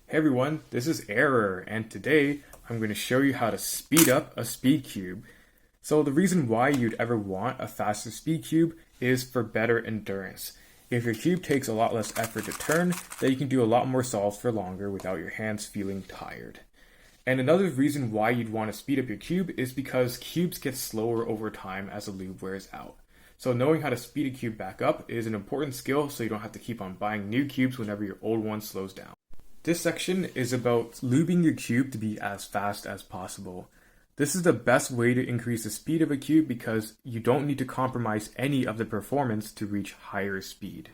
Hey everyone, this is Error, and today I'm going to show you how to speed up a speed cube. So the reason why you'd ever want a faster speed cube is for better endurance. If your cube takes a lot less effort to turn, then you can do a lot more solves for longer without your hands feeling tired. And another reason why you'd want to speed up your cube is because cubes get slower over time as the lube wears out. So knowing how to speed a cube back up is an important skill so you don't have to keep on buying new cubes whenever your old one slows down. This section is about lubing your cube to be as fast as possible. This is the best way to increase the speed of a cube because you don't need to compromise any of the performance to reach higher speed.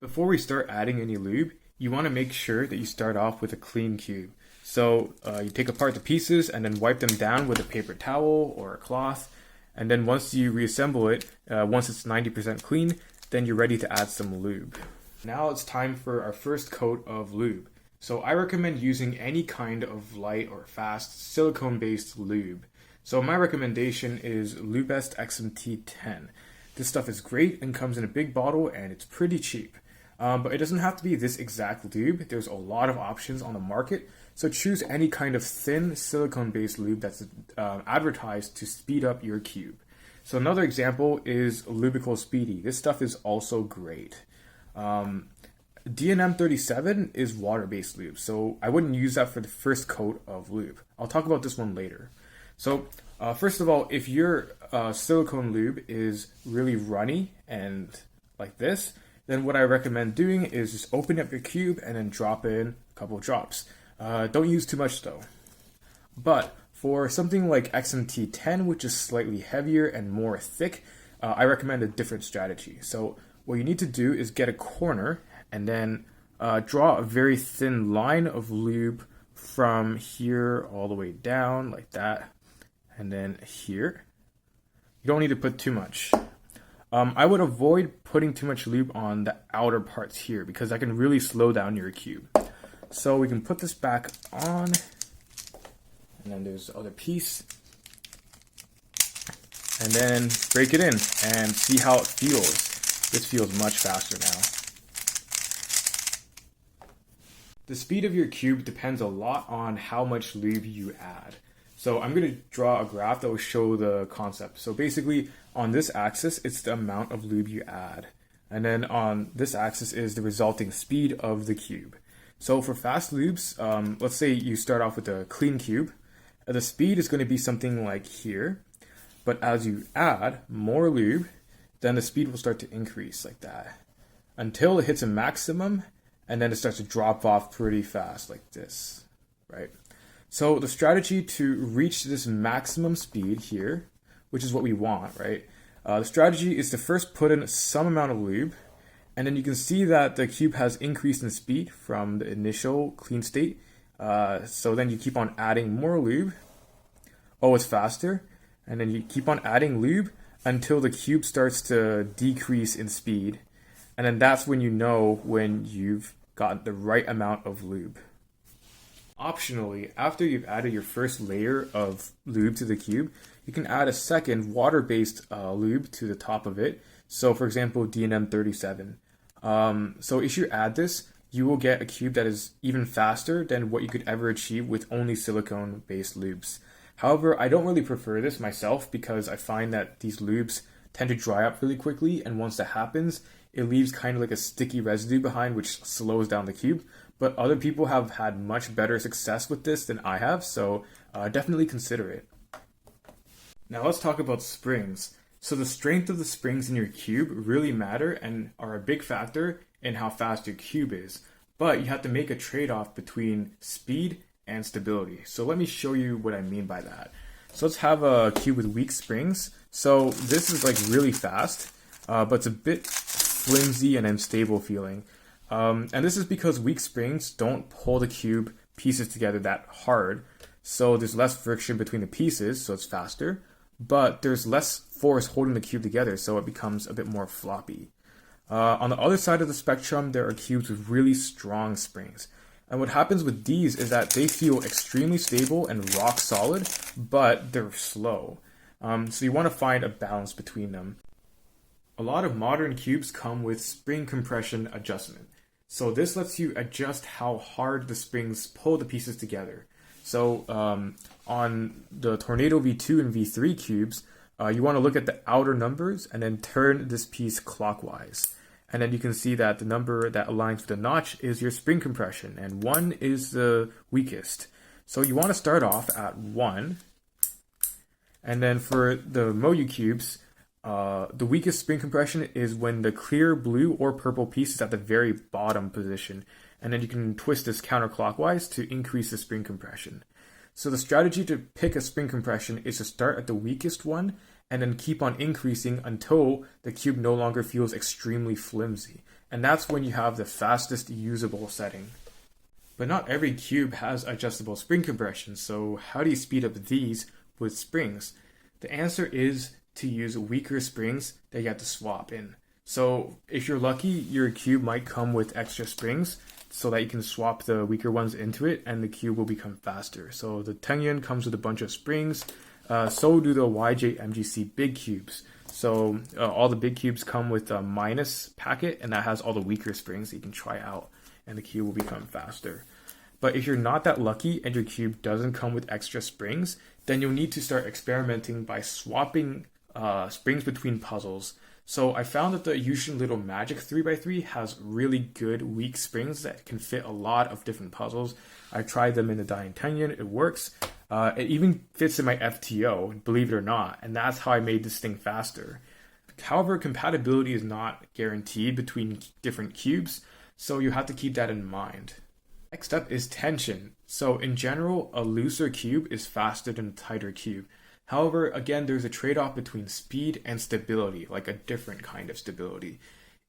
Before we start adding any lube, you want to make sure that you start off with a clean cube. So you take apart the pieces and then wipe them down with a paper towel or a cloth. And then once you reassemble it, once it's 90% clean, then you're ready to add some lube. Now it's time for our first coat of lube. So I recommend using any kind of light or fast silicone-based lube. So my recommendation is Lubest XMT10. This stuff is great and comes in a big bottle and it's pretty cheap. But it doesn't have to be this exact lube. There's a lot of options on the market. So choose any kind of thin silicone-based lube that's advertised to speed up your cube. So another example is Lubrical Speedy. This stuff is also great. DNM37 is water-based lube, so I wouldn't use that for the first coat of lube. I'll talk about this one later. So first of all, if your silicone lube is really runny and like this, then what I recommend doing is just open up your cube and then drop in a couple of drops. Don't use too much though. But for something like XMT10, which is slightly heavier and more thick, I recommend a different strategy. So what you need to do is get a corner and then draw a very thin line of lube from here all the way down like that, and then here. You don't need to put too much. I would avoid putting too much lube on the outer parts here because that can really slow down your cube. So we can put this back on, and then there's the other piece, and then break it in and see how it feels. This feels much faster now. The speed of your cube depends a lot on how much lube you add. So I'm going to draw a graph that will show the concept. So basically on this axis, it's the amount of lube you add. And then on this axis is the resulting speed of the cube. So for fast lubes, let's say you start off with a clean cube. The speed is going to be something like here. But as you add more lube, then the speed will start to increase like that until it hits a maximum. And then it starts to drop off pretty fast like this, right? So the strategy to reach this maximum speed here, which is what we want, right? The strategy is to first put in some amount of lube, and then you can see that the cube has increased in speed from the initial clean state. So then you keep on adding more lube. Oh, it's faster. And then you keep on adding lube until the cube starts to decrease in speed. And then that's when you know when you've got the right amount of lube. Optionally, after you've added your first layer of lube to the cube, you can add a second water-based lube to the top of it. So for example, DNM37. So if you add this, you will get a cube that is even faster than what you could ever achieve with only silicone-based lubes. However, I don't really prefer this myself because I find that these lubes tend to dry up really quickly, and once that happens, it leaves kind of like a sticky residue behind which slows down the cube. But other people have had much better success with this than I have, so definitely consider it. Now let's talk about springs. So the strength of the springs in your cube really matter and are a big factor in how fast your cube is. But you have to make a trade-off between speed and stability. So let me show you what I mean by that. So let's have a cube with weak springs. So this is like really fast, but it's a bit flimsy and unstable feeling. And this is because weak springs don't pull the cube pieces together that hard. So there's less friction between the pieces, so it's faster. But there's less force holding the cube together, so it becomes a bit more floppy. On the other side of the spectrum, there are cubes with really strong springs. And what happens with these is that they feel extremely stable and rock solid, but they're slow. So you want to find a balance between them. A lot of modern cubes come with spring compression adjustment. So this lets you adjust how hard the springs pull the pieces together. So on the Tornado V2 and V3 cubes, you want to look at the outer numbers and then turn this piece clockwise. And then you can see that the number that aligns with the notch is your spring compression, and 1 is the weakest. So you want to start off at 1. And then for the Moyu cubes, the weakest spring compression is when the clear blue or purple piece is at the very bottom position. And then you can twist this counterclockwise to increase the spring compression. So the strategy to pick a spring compression is to start at the weakest one and then keep on increasing until the cube no longer feels extremely flimsy. And that's when you have the fastest usable setting. But not every cube has adjustable spring compression, so how do you speed up these with springs? The answer is to use weaker springs that you have to swap in. So if you're lucky, your cube might come with extra springs so that you can swap the weaker ones into it and the cube will become faster. So the Tengyun comes with a bunch of springs. So do the YJ MGC big cubes. So all the big cubes come with a minus packet, and that has all the weaker springs that you can try out, and the cube will become faster. But if you're not that lucky and your cube doesn't come with extra springs, then you'll need to start experimenting by swapping springs between puzzles. So I found that the Yushin Little Magic 3x3 has really good weak springs that can fit a lot of different puzzles. I tried them in the Dying Tengen, it works. It even fits in my FTO, believe it or not, and that's how I made this thing faster. However, compatibility is not guaranteed between different cubes, so you have to keep that in mind. Next up is tension. So in general, a looser cube is faster than a tighter cube. However, again, there's a trade-off between speed and stability, like a different kind of stability.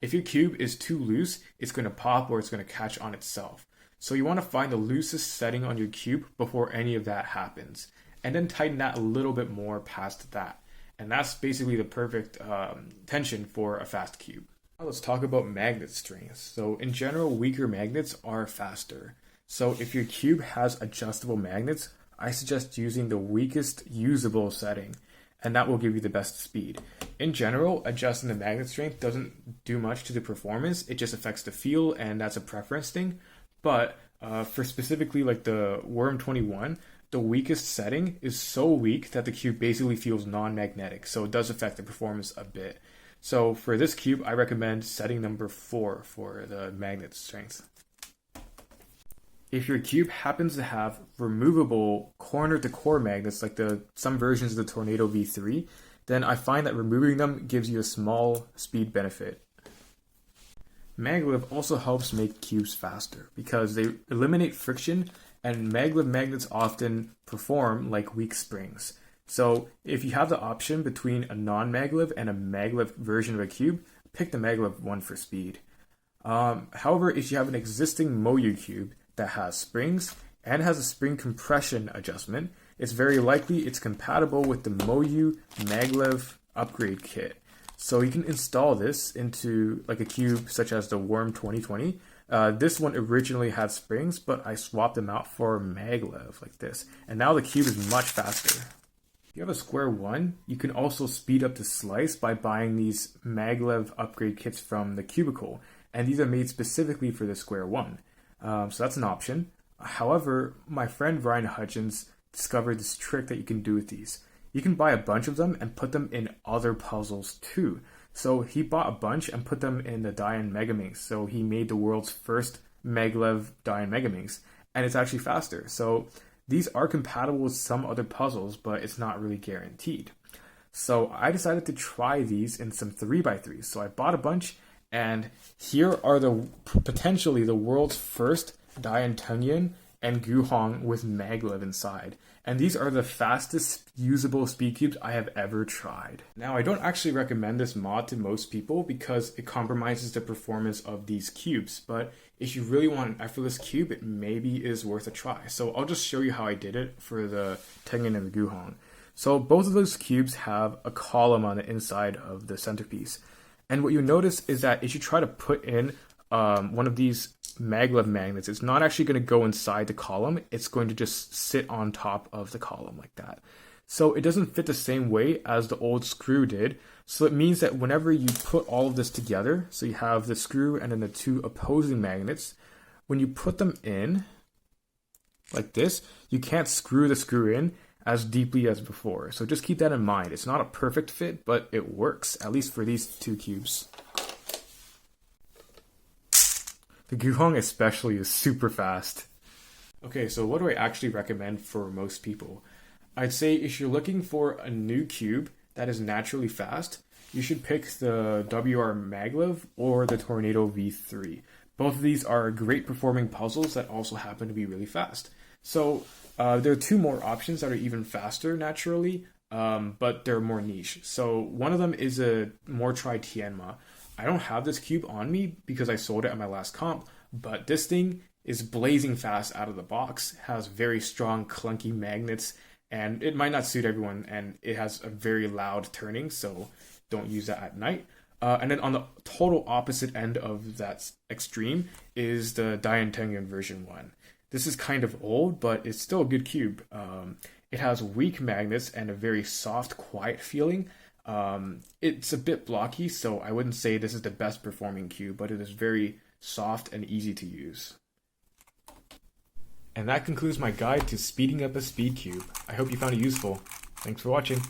If your cube is too loose, it's going to pop or it's going to catch on itself. So you want to find the loosest setting on your cube before any of that happens, and then tighten that a little bit more past that. And that's basically the perfect tension for a fast cube. Now let's talk about magnet strength. So in general, weaker magnets are faster. So if your cube has adjustable magnets, I suggest using the weakest usable setting, and that will give you the best speed. In general, adjusting the magnet strength doesn't do much to the performance, it just affects the feel, and that's a preference thing. But for specifically like the Worm 21, the weakest setting is so weak that the cube basically feels non-magnetic, so it does affect the performance a bit. So for this cube, I recommend setting number 4 for the magnet strength. If your cube happens to have removable corner-to-core magnets like some versions of the Tornado V3, then I find that removing them gives you a small speed benefit. Maglev also helps make cubes faster because they eliminate friction, and Maglev magnets often perform like weak springs. So if you have the option between a non-Maglev and a Maglev version of a cube, pick the Maglev one for speed. However, if you have an existing Moyu cube that has springs and has a spring compression adjustment, it's very likely it's compatible with the Moyu Maglev upgrade kit. So you can install this into like a cube such as the Worm 2020. This one originally had springs, but I swapped them out for Maglev like this. And now the cube is much faster. If you have a square one, you can also speed up the slice by buying these Maglev upgrade kits from the Cubicle. And these are made specifically for the square one. So that's an option. However, my friend Ryan Hutchins discovered this trick that you can do with these. You can buy a bunch of them and put them in other puzzles too. So he bought a bunch and put them in the Dian Megaminx. So he made the world's first Maglev Dian Megaminx, and it's actually faster. So these are compatible with some other puzzles, but it's not really guaranteed. So I decided to try these in some 3x3s. So I bought a bunch, and here are potentially the world's first Dian Tengyun and Guhong with Maglev inside. And these are the fastest usable speed cubes I have ever tried. Now, I don't actually recommend this mod to most people because it compromises the performance of these cubes, but if you really want an effortless cube, it maybe is worth a try. So I'll just show you how I did it for the Tengen and the Guhong. So both of those cubes have a column on the inside of the centerpiece. And what you notice is that if you try to put in one of these Maglev magnets, it's not actually going to go inside the column, it's going to just sit on top of the column like that. So it doesn't fit the same way as the old screw did, So it means that whenever you put all of this together, so you have the screw and then the two opposing magnets, when you put them in like this, you can't screw the screw in as deeply as before. So just keep that in mind. It's not a perfect fit, but it works, at least for these two cubes. The Guhong especially is super fast. Okay, so what do I actually recommend for most people? I'd say if you're looking for a new cube that is naturally fast, you should pick the WR Maglev or the Tornado V3. Both of these are great performing puzzles that also happen to be really fast. So there are two more options that are even faster naturally, but they're more niche. So one of them is a more tried Tianma. I don't have this cube on me because I sold it at my last comp, but this thing is blazing fast out of the box, has very strong clunky magnets, and it might not suit everyone, and it has a very loud turning, so don't use that at night. And then on the total opposite end of that extreme is the Dian Tengyun version 1. This is kind of old, but it's still a good cube. It has weak magnets and a very soft, quiet feeling. It's a bit blocky, so I wouldn't say this is the best performing cube, but it is very soft and easy to use. And that concludes my guide to speeding up a speed cube. I hope you found it useful. Thanks for watching.